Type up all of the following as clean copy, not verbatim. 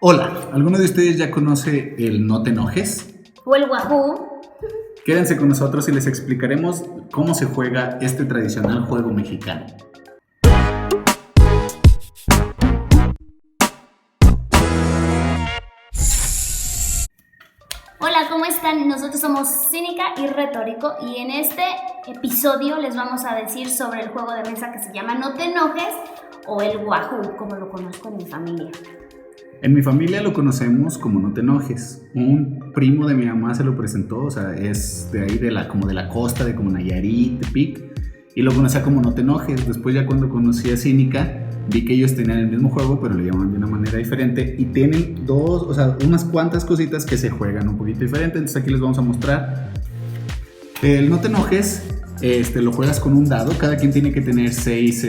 Hola, ¿alguno de ustedes ya conoce el No te enojes? O el Wahoo. Quédense con nosotros y les explicaremos cómo se juega este tradicional juego mexicano. Hola, ¿cómo están? Nosotros somos Cínica y Retórico y en este episodio les vamos a decir sobre el juego de mesa que se llama No te enojes o el Wahoo, como lo conozco en mi familia. En mi familia lo conocemos como No te enojes. Un primo de mi mamá se lo presentó, o sea, es de ahí como de la costa, de como Nayarit, Tepic, y lo conocía como No te enojes. Después ya cuando conocí a Cínica, vi que ellos tenían el mismo juego, pero lo llaman de una manera diferente y tienen unas cuantas cositas que se juegan un poquito diferente. Entonces aquí les vamos a mostrar. El No te enojes, lo juegas con un dado. Cada quien tiene que tener 6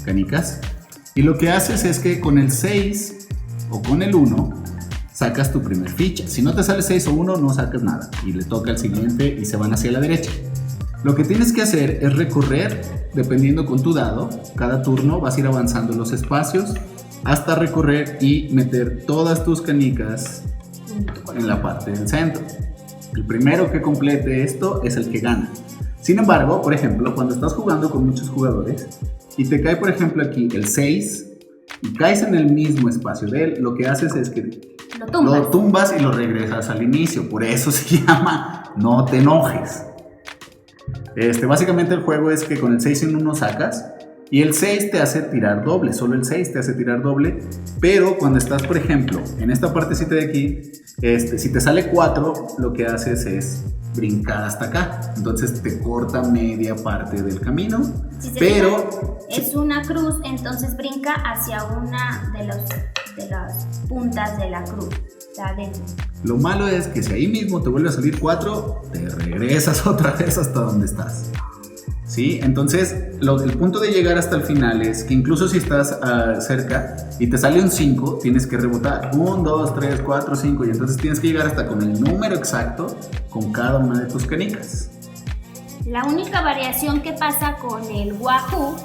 canicas. Y lo que haces es que con el 6 o con el 1 sacas tu primer ficha. Si no te sale 6 o 1, no sacas nada y le toca al siguiente y se van hacia la derecha. Lo que tienes que hacer es recorrer, dependiendo con tu dado, cada turno vas a ir avanzando los espacios hasta recorrer y meter todas tus canicas en la parte del centro. El primero que complete esto es el que gana. Sin embargo, por ejemplo, cuando estás jugando con muchos jugadores y te cae, por ejemplo, aquí el 6 y caes en el mismo espacio de él, lo que haces es que lo tumbas y lo regresas al inicio. Por eso se llama No te enojes. Básicamente el juego es que con el 6 en 1 sacas y el 6 te hace tirar doble, solo el 6 te hace tirar doble, pero cuando estás, por ejemplo, en esta partecita de aquí, si te sale 4, lo que haces es brincar hasta acá, entonces te corta media parte del camino, pero es una cruz, entonces brinca hacia una de las puntas de la cruz. Lo malo es que si ahí mismo te vuelve a salir 4, te regresas otra vez hasta donde estás. ¿Sí? Entonces, el punto de llegar hasta el final es que incluso si estás cerca y te sale un 5, tienes que rebotar 1, 2, 3, 4, 5 y entonces tienes que llegar hasta con el número exacto con cada una de tus canicas. La única variación que pasa con el Wahoo,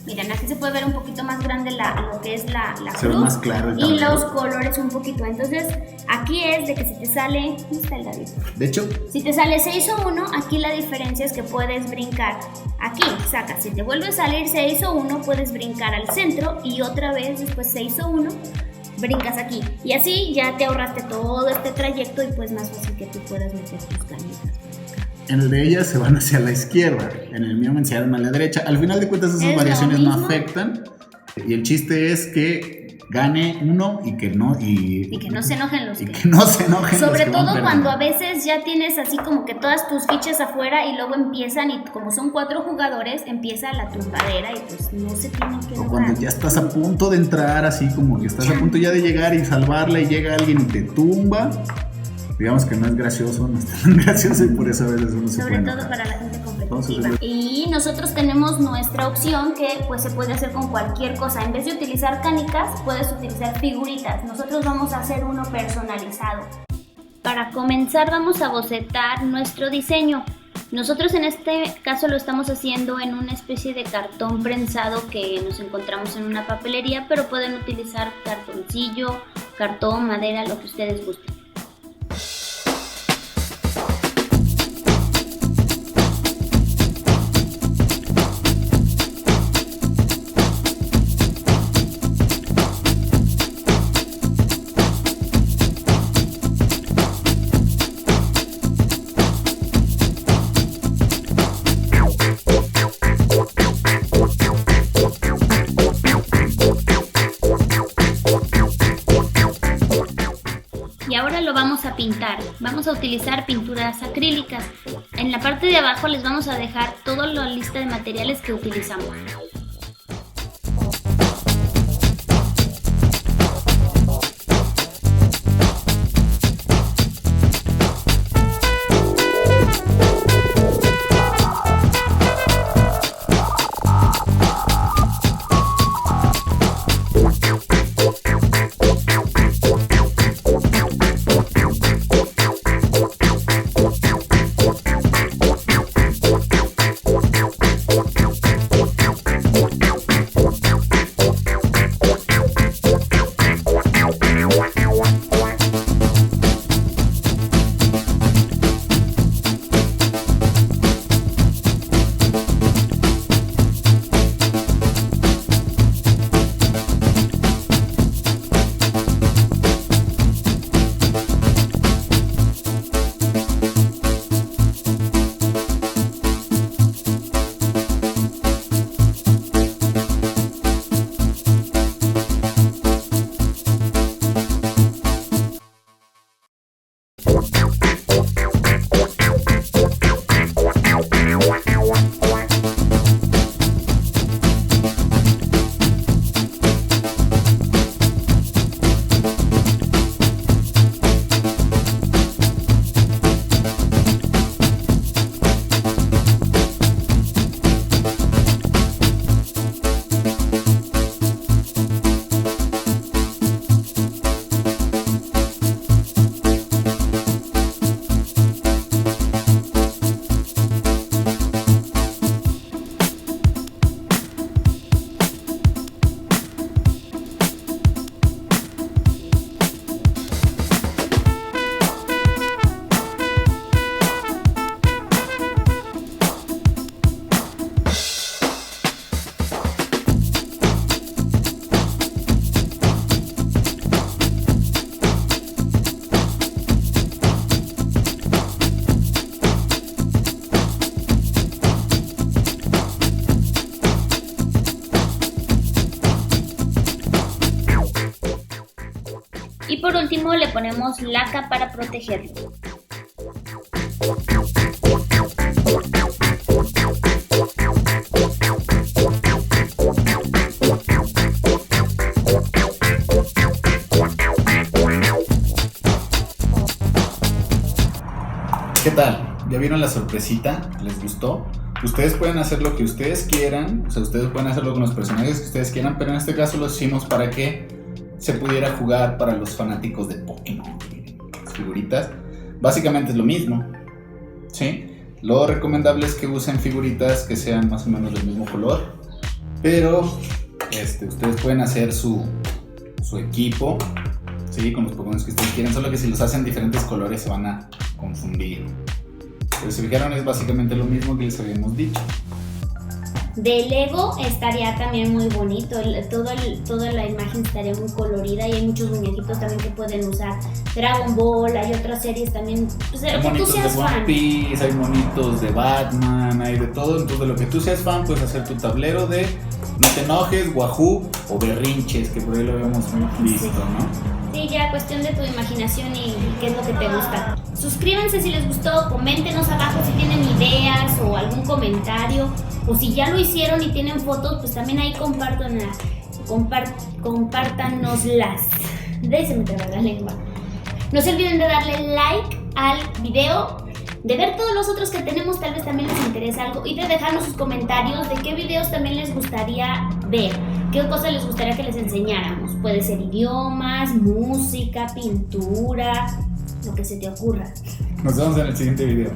miren, aquí se puede ver un poquito más grande lo que es la se cruz, ve más claro y los colores un poquito. Entonces, aquí es de que si te sale, ¿dónde está el dadito? De hecho, si te sale 6 o 1, aquí la diferencia es que puedes brincar. Aquí sacas, si te vuelve a salir 6 o 1, puedes brincar al centro y otra vez después 6 o 1, brincas aquí. Y así ya te ahorraste todo este trayecto y pues más fácil que tú puedas meter tus canicas. En el de ellas se van hacia la izquierda, en el mío me enseñaron a la derecha. Al final de cuentas esas variaciones no afectan y el chiste es que gane uno y que no se enojen los Sobre todo cuando a veces ya tienes así como que todas tus fichas afuera y luego empiezan y como son 4 jugadores empieza la tumbadera y pues no se tienen que enojar. O cuando ya estás a punto de entrar, así como que estás a punto ya de llegar y salvarla y llega alguien y te tumba. Digamos que no es gracioso, no es tan gracioso y por eso a veces uno se sobre puede todo enojar. para la gente competitiva. Y nosotros tenemos nuestra opción que pues se puede hacer con cualquier cosa. En vez de utilizar canicas, puedes utilizar figuritas. Nosotros vamos a hacer uno personalizado. Para comenzar vamos a bocetar nuestro diseño. Nosotros en este caso lo estamos haciendo en una especie de cartón prensado que nos encontramos en una papelería, pero pueden utilizar cartoncillo, cartón, madera, lo que ustedes gusten. Y ahora lo vamos a pintar. Vamos a utilizar pinturas acrílicas. En la parte de abajo les vamos a dejar toda la lista de materiales que utilizamos. Y por último le ponemos laca para protegerlo. ¿Qué tal? ¿Ya vieron la sorpresita? ¿Les gustó? Ustedes pueden hacer lo que ustedes quieran, o sea, ustedes pueden hacerlo con los personajes que ustedes quieran, pero en este caso lo hicimos para que se pudiera jugar para los fanáticos de Pokémon. Las figuritas, básicamente es lo mismo, ¿sí? Lo recomendable es que usen figuritas que sean más o menos del mismo color, pero ustedes pueden hacer su equipo, ¿sí? Con los Pokémon que ustedes quieran, solo que si los hacen diferentes colores se van a confundir. Pero si fijaron es básicamente lo mismo que les habíamos dicho. De Lego estaría también muy bonito, toda la imagen estaría muy colorida y hay muchos muñequitos también que pueden usar. Dragon Ball, hay otras series también, pues, Hay que tú monitos seas de One fan. Piece, hay monitos de Batman, hay de todo. Entonces de lo que tú seas fan puedes hacer tu tablero de No te enojes, Wahoo o Berrinches, que por ahí lo habíamos visto, ¿no? Sí, ya cuestión de tu imaginación y qué es lo que te gusta. Suscríbanse si les gustó, coméntenos abajo si tienen ideas o algún comentario, o si ya lo hicieron y tienen fotos, pues también ahí compártanoslas. Se me traba la lengua. No se olviden de darle like al video, de ver todos los otros que tenemos, tal vez también les interesa algo, y de dejarnos sus comentarios de qué videos también les gustaría ver, qué cosas les gustaría que les enseñáramos. Puede ser idiomas, música, pintura, lo que se te ocurra. Nos vemos en el siguiente video.